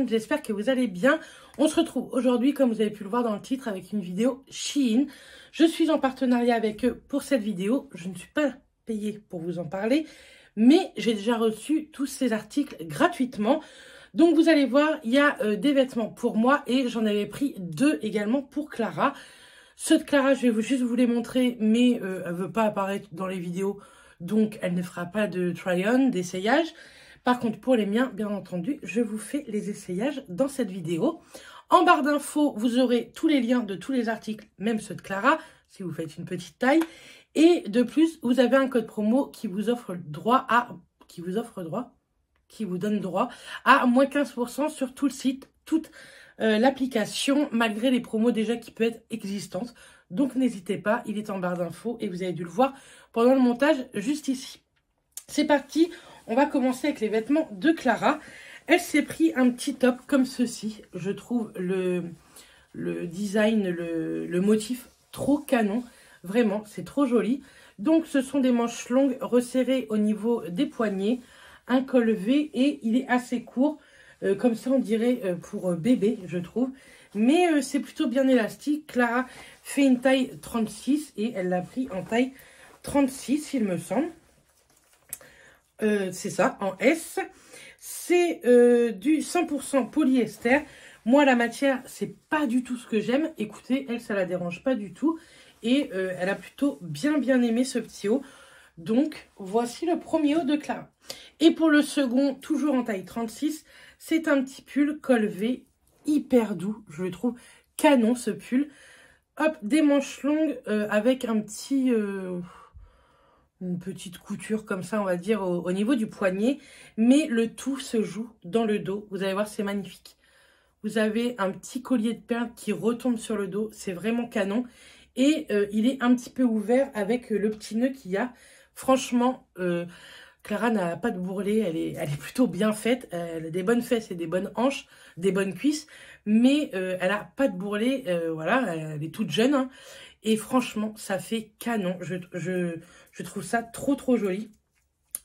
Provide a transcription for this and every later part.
monde, j'espère que vous allez bien. On se retrouve aujourd'hui, comme vous avez pu le voir dans le titre, avec une vidéo Shein. Je suis en partenariat avec eux pour cette vidéo. Je ne suis pas payée pour vous en parler, mais j'ai déjà reçu tous ces articles gratuitement. Donc vous allez voir, il y a des vêtements pour moi et j'en avais pris 2 également pour Clara. Ceux de Clara, je vais juste vous les montrer, mais elle ne veut pas apparaître dans les vidéos, donc elle ne fera pas de try-on, d'essayage. Par contre, pour les miens, bien entendu, je vous fais les essayages dans cette vidéo. En barre d'infos, vous aurez tous les liens de tous les articles, même ceux de Clara, si vous faites une petite taille. Et de plus, vous avez un code promo qui vous offre droit à... qui vous donne droit à moins 15% sur tout le site, toute l'application, malgré les promos déjà qui peuvent être existantes. Donc n'hésitez pas, il est en barre d'infos et vous avez dû le voir pendant le montage juste ici. C'est parti, on va commencer avec les vêtements de Clara. Elle s'est pris un petit top comme ceci. Je trouve le design, le motif trop canon. Vraiment, c'est trop joli. Donc ce sont des manches longues resserrées au niveau des poignets. Un col V et il est assez court, comme ça on dirait pour bébé, je trouve. Mais c'est plutôt bien élastique. Clara fait une taille 36 et elle l'a pris en taille 36, il me semble. C'est ça, en S. C'est du 100% polyester. Moi, la matière, c'est pas du tout ce que j'aime. Écoutez, elle, ça la dérange pas du tout. Et elle a plutôt bien aimé ce petit haut. Donc, voici le premier haut de Clara. Et pour le second, toujours en taille 36, c'est un petit pull col V hyper doux. Je le trouve canon, ce pull. Hop, des manches longues avec un petit... une petite couture comme ça, on va dire, au niveau du poignet. Mais le tout se joue dans le dos. Vous allez voir, c'est magnifique. Vous avez un petit collier de perles qui retombe sur le dos. C'est vraiment canon. Et il est un petit peu ouvert avec le petit nœud qu'il y a. Franchement, Clara n'a pas de bourrelet. Elle est plutôt bien faite. Elle a des bonnes fesses et des bonnes hanches, des bonnes cuisses. Mais elle n'a pas de bourrelet. Voilà, elle est toute jeune. Hein. Et franchement, ça fait canon. Je trouve ça trop joli.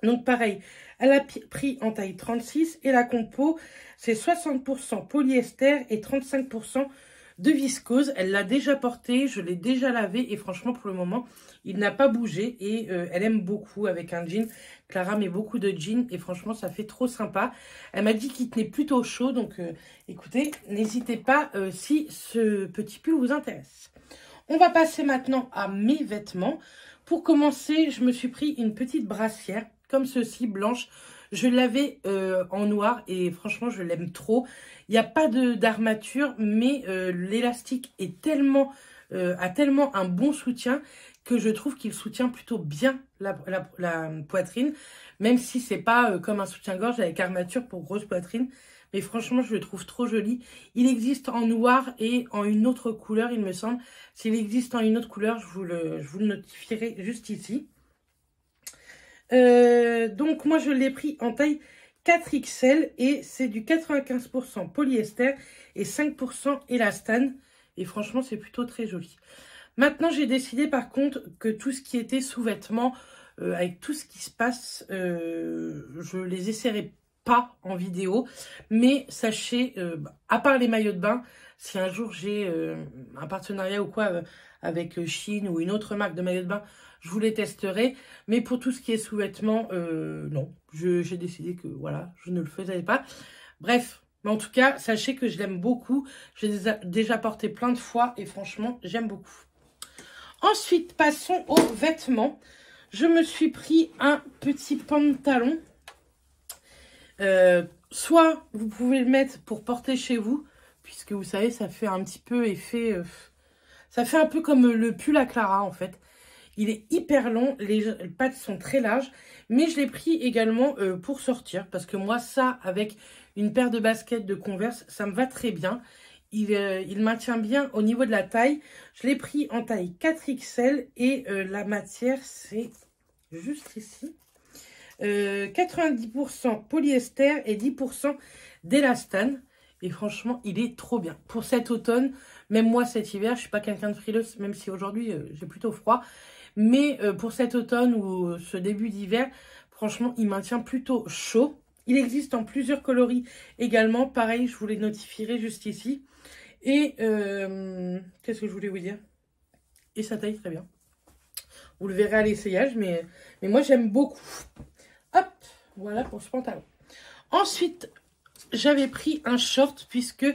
Donc pareil, elle a pris en taille 36 et la compo, c'est 60% polyester et 35% de viscose. Elle l'a déjà porté, je l'ai déjà lavé et franchement pour le moment, il n'a pas bougé et elle aime beaucoup avec un jean. Clara met beaucoup de jeans et franchement, ça fait trop sympa. Elle m'a dit qu'il tenait plutôt chaud, donc écoutez, n'hésitez pas si ce petit pull vous intéresse. On va passer maintenant à mes vêtements. Pour commencer, je me suis pris une petite brassière, comme ceci, blanche. Je l'avais en noir et franchement, je l'aime trop. Il n'y a pas d'armature, mais l'élastique est a tellement un bon soutien que je trouve qu'il soutient plutôt bien la poitrine. Même si c'est pas comme un soutien-gorge avec armature pour grosse poitrine. Mais franchement, je le trouve trop joli. Il existe en noir et en une autre couleur, il me semble. S'il existe en une autre couleur, je vous le notifierai juste ici. Donc, moi, je l'ai pris en taille 4XL et c'est du 95% polyester et 5% élastane. Et franchement, c'est plutôt très joli. Maintenant, j'ai décidé par contre que tout ce qui était sous-vêtements, avec tout ce qui se passe, je les essaierai pas en vidéo, mais sachez, à part les maillots de bain, si un jour j'ai un partenariat ou quoi avec Shein ou une autre marque de maillots de bain, je vous les testerai, mais pour tout ce qui est sous-vêtements, non, j'ai décidé que voilà, je ne le faisais pas. Bref, mais en tout cas, sachez que je l'aime beaucoup, je l'ai déjà porté plein de fois et franchement, j'aime beaucoup. Ensuite, passons aux vêtements. Je me suis pris un petit pantalon. Soit vous pouvez le mettre pour porter chez vous, puisque vous savez, ça fait un petit peu effet... ça fait un peu comme le pull à Clara, en fait. Il est hyper long, les pattes sont très larges, mais je l'ai pris également pour sortir, parce que moi, ça, avec une paire de baskets de Converse, ça me va très bien. Il maintient bien au niveau de la taille. Je l'ai pris en taille 4XL et la matière, c'est juste ici. 90% polyester et 10% d'élastane. Et franchement, il est trop bien. Pour cet automne, même moi cet hiver, je ne suis pas quelqu'un de frileuse, même si aujourd'hui j'ai plutôt froid. Mais pour cet automne ou ce début d'hiver, franchement, il maintient plutôt chaud. Il existe en plusieurs coloris également. Pareil, je vous les notifierai juste ici. Et qu'est-ce que je voulais vous dire? Et ça taille très bien. Vous le verrez à l'essayage, mais moi j'aime beaucoup. Hop, voilà pour ce pantalon. Ensuite, j'avais pris un short puisque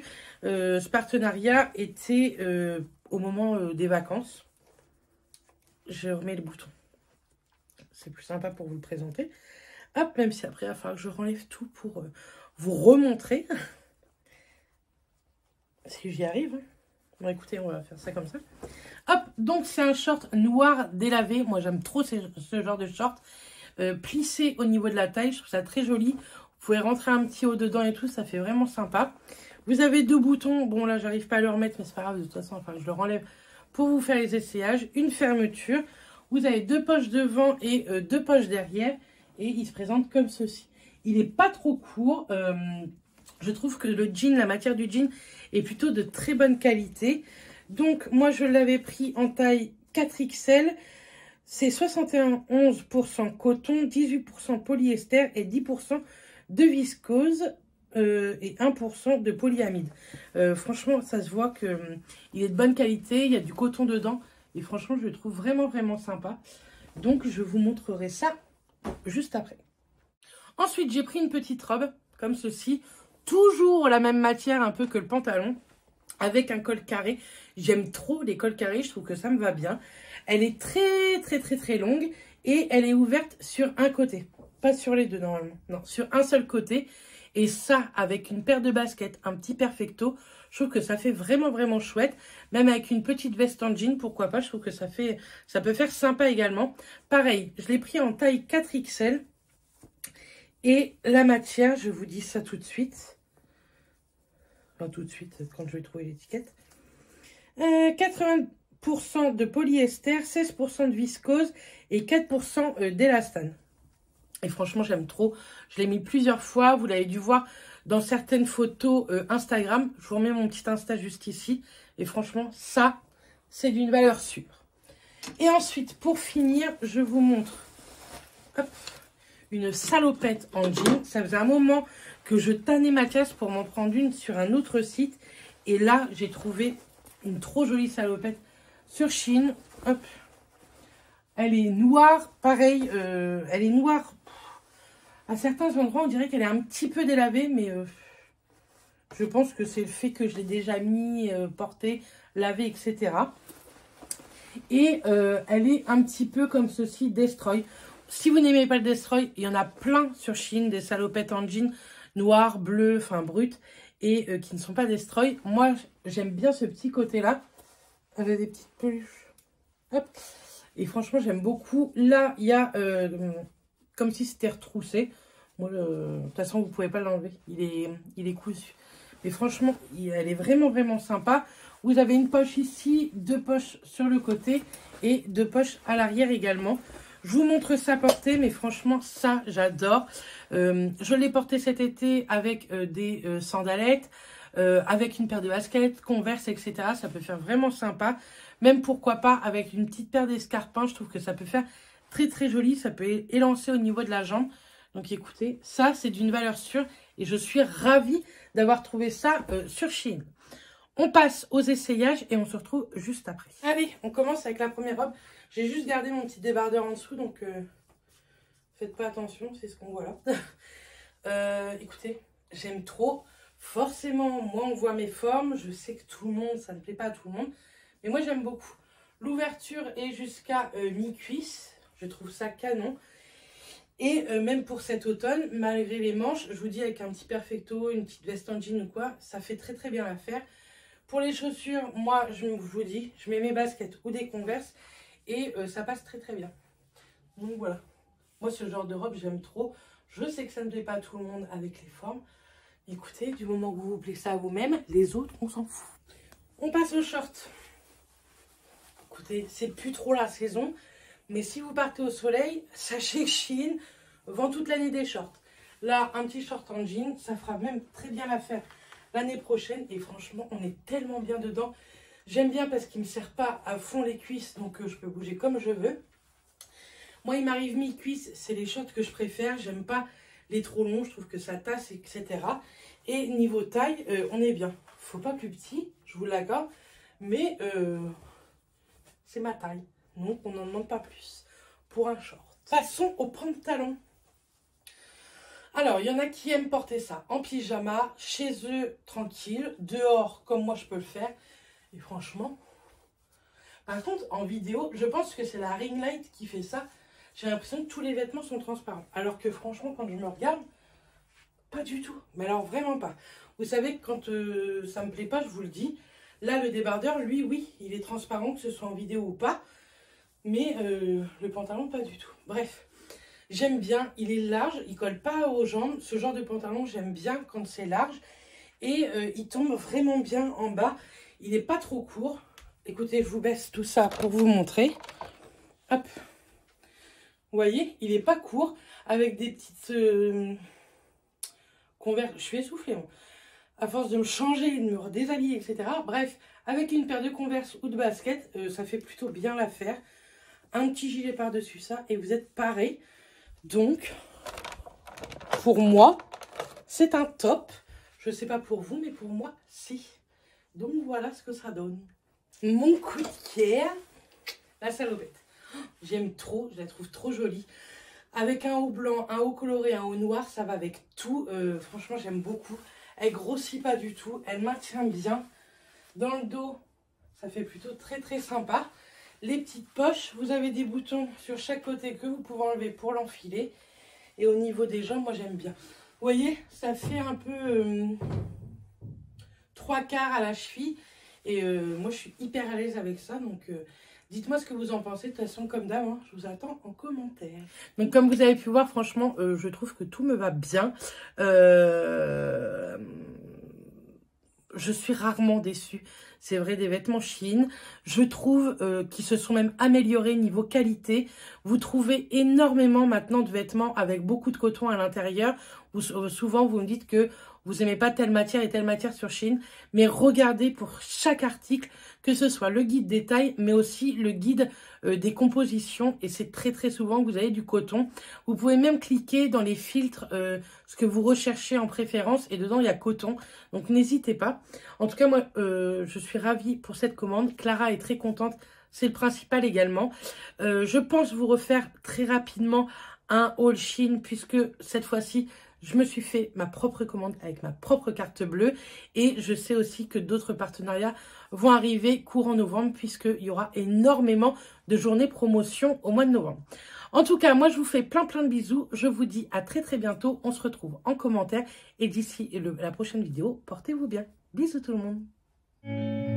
ce partenariat était au moment des vacances. Je remets le bouton. C'est plus sympa pour vous le présenter. Hop, même si après il va falloir que je renlève tout pour vous remontrer. Si j'y arrive. Bon, écoutez, on va faire ça comme ça. Hop, donc c'est un short noir délavé. Moi, j'aime trop ce genre de short. Plissé au niveau de la taille, je trouve ça très joli. Vous pouvez rentrer un petit haut dedans et tout, ça fait vraiment sympa. Vous avez 2 boutons. Bon, là, j'arrive pas à le remettre, mais c'est pas grave. De toute façon, enfin, je le renlève pour vous faire les essayages. Une fermeture. Vous avez 2 poches devant et 2 poches derrière. Et il se présente comme ceci. Il n'est pas trop court. Je trouve que le jean, la matière du jean est plutôt de très bonne qualité. Donc, moi, je l'avais pris en taille 4XL. C'est 71% coton, 18% polyester et 10% de viscose et 1% de polyamide. Franchement, ça se voit qu'il est de bonne qualité. Il y a du coton dedans. Et franchement, je le trouve vraiment, vraiment sympa. Donc, je vous montrerai ça juste après. Ensuite, j'ai pris une petite robe comme ceci. Toujours la même matière un peu que le pantalon. Avec un col carré. J'aime trop les cols carrés. Je trouve que ça me va bien. Elle est très, très, très, très longue. Et elle est ouverte sur un côté. Pas sur les deux normalement. Non, sur un seul côté. Et ça, avec une paire de baskets, un petit perfecto, je trouve que ça fait vraiment, vraiment chouette. Même avec une petite veste en jean, pourquoi pas. Je trouve que ça peut faire sympa également. Pareil, je l'ai pris en taille 4XL. Et la matière, je vous dis ça tout de suite. Enfin, tout de suite, quand je vais trouver l'étiquette. 80% de polyester, 16% de viscose et 4% d'élastane. Et franchement, j'aime trop. Je l'ai mis plusieurs fois. Vous l'avez dû voir dans certaines photos Instagram. Je vous remets mon petit Insta juste ici. Et franchement, ça, c'est d'une valeur sûre. Et ensuite, pour finir, je vous montre hop, une salopette en jean. Ça faisait un moment que je tannais Mathias pour m'en prendre une sur un autre site. Et là, j'ai trouvé une trop jolie salopette sur Shein. Hop. Elle est noire, pareil. Elle est noire. À certains endroits, on dirait qu'elle est un petit peu délavée, mais je pense que c'est le fait que je l'ai déjà mis, porté, lavé, etc. Et elle est un petit peu comme ceci, Destroy. Si vous n'aimez pas le Destroy, il y en a plein sur Shein, des salopettes en jean, noir, bleu, enfin brut, et qui ne sont pas Destroy. Moi, j'aime bien ce petit côté-là, avec des petites peluches. Hop. Et franchement, j'aime beaucoup. Là, il y a comme si c'était retroussé. Moi, de toute façon, vous ne pouvez pas l'enlever. Il est cousu. Mais franchement, elle est vraiment, vraiment sympa. Vous avez une poche ici, 2 poches sur le côté et 2 poches à l'arrière également. Je vous montre ça porté, mais franchement, ça, j'adore. Je l'ai porté cet été avec des sandalettes, avec une paire de baskets, Converse, etc. Ça peut faire vraiment sympa. Même, pourquoi pas, avec une petite paire d'escarpins. Je trouve que ça peut faire très, très joli. Ça peut élancer au niveau de la jambe. Donc, écoutez, ça, c'est d'une valeur sûre. Et je suis ravie d'avoir trouvé ça sur Shein. On passe aux essayages et on se retrouve juste après. Allez, on commence avec la première robe. J'ai juste gardé mon petit débardeur en dessous, donc faites pas attention, c'est ce qu'on voit là. Écoutez, j'aime trop. Forcément, moi, on voit mes formes. Je sais que tout le monde, ça ne plaît pas à tout le monde. Mais moi, j'aime beaucoup. L'ouverture est jusqu'à mi-cuisse. Je trouve ça canon. Et même pour cet automne, malgré les manches, je vous dis avec un petit perfecto, une petite veste en jean ou quoi, ça fait très très bien l'affaire. Pour les chaussures, moi, je vous dis, je mets mes baskets ou des Converse et ça passe très très bien. Donc voilà. Moi, ce genre de robe, j'aime trop. Je sais que ça ne plaît pas à tout le monde avec les formes. Écoutez, du moment que vous vous plaisez ça à vous-même, les autres, on s'en fout. On passe aux shorts. Écoutez, c'est plus trop la saison. Mais si vous partez au soleil, sachez que Shein vend toute l'année des shorts. Là, un petit short en jean, ça fera même très bien l'affaire l'année prochaine. Et franchement, on est tellement bien dedans. J'aime bien parce qu'il ne me serre pas à fond les cuisses, donc je peux bouger comme je veux. Moi, il m'arrive mi-cuisse, c'est les shorts que je préfère. J'aime pas Il est trop long, je trouve que ça tasse, etc. Et niveau taille, on est bien. Faut pas plus petit, je vous l'accorde, mais c'est ma taille. Donc on n'en demande pas plus pour un short. Passons au pantalon. Alors, il y en a qui aiment porter ça en pyjama, chez eux, tranquille, dehors, comme moi je peux le faire. Et franchement, par contre, en vidéo, je pense que c'est la ring light qui fait ça. J'ai l'impression que tous les vêtements sont transparents. Alors que franchement, quand je me regarde, pas du tout. Mais alors, vraiment pas. Vous savez que quand ça me plaît pas, je vous le dis. Là, le débardeur, lui, oui, il est transparent, que ce soit en vidéo ou pas. Mais le pantalon, pas du tout. Bref. J'aime bien, il est large, il colle pas aux jambes. Ce genre de pantalon, j'aime bien quand c'est large. Et il tombe vraiment bien en bas. Il n'est pas trop court. Écoutez, je vous baisse tout ça pour vous montrer. Hop. Vous voyez, il n'est pas court. Avec des petites converses. Je suis essoufflée. Hein. À force de me changer, de me déshabiller, etc. Bref, avec une paire de converses ou de baskets, ça fait plutôt bien l'affaire. Un petit gilet par-dessus ça et vous êtes pareil. Donc, pour moi, c'est un top. Je ne sais pas pour vous, mais pour moi, si. Donc, voilà ce que ça donne. Mon coup de cœur, la salopette. J'aime trop, je la trouve trop jolie. Avec un haut blanc, un haut coloré, un haut noir, ça va avec tout. Franchement, j'aime beaucoup. Elle grossit pas du tout, elle maintient bien. Dans le dos, ça fait plutôt très très sympa. Les petites poches, vous avez des boutons sur chaque côté que vous pouvez enlever pour l'enfiler. Et au niveau des jambes, moi j'aime bien. Vous voyez, ça fait un peu 3/4 à la cheville. Et moi je suis hyper à l'aise avec ça. Donc dites-moi ce que vous en pensez. De toute façon, comme d'hab, hein, je vous attends en commentaire. Donc comme vous avez pu voir, franchement, je trouve que tout me va bien. Je suis rarement déçue. C'est vrai, des vêtements Shein. Je trouve qu'ils se sont même améliorés niveau qualité. Vous trouvez énormément maintenant de vêtements avec beaucoup de coton à l'intérieur. Souvent, vous me dites que vous n'aimez pas telle matière et telle matière sur Shein. Mais regardez pour chaque article, que ce soit le guide des tailles, mais aussi le guide des compositions. Et c'est très très souvent que vous avez du coton. Vous pouvez même cliquer dans les filtres, ce que vous recherchez en préférence. Et dedans, il y a coton. Donc n'hésitez pas. En tout cas, moi, je suis ravie pour cette commande. Clara est très contente. C'est le principal également. Je pense vous refaire très rapidement un haul Shein, puisque cette fois-ci, je me suis fait ma propre commande avec ma propre carte bleue. Et je sais aussi que d'autres partenariats vont arriver courant novembre, puisqu'il y aura énormément de journées promotion au mois de novembre. En tout cas, moi, je vous fais plein de bisous. Je vous dis à très bientôt. On se retrouve en commentaire. Et d'ici la prochaine vidéo, portez-vous bien. Bisous tout le monde.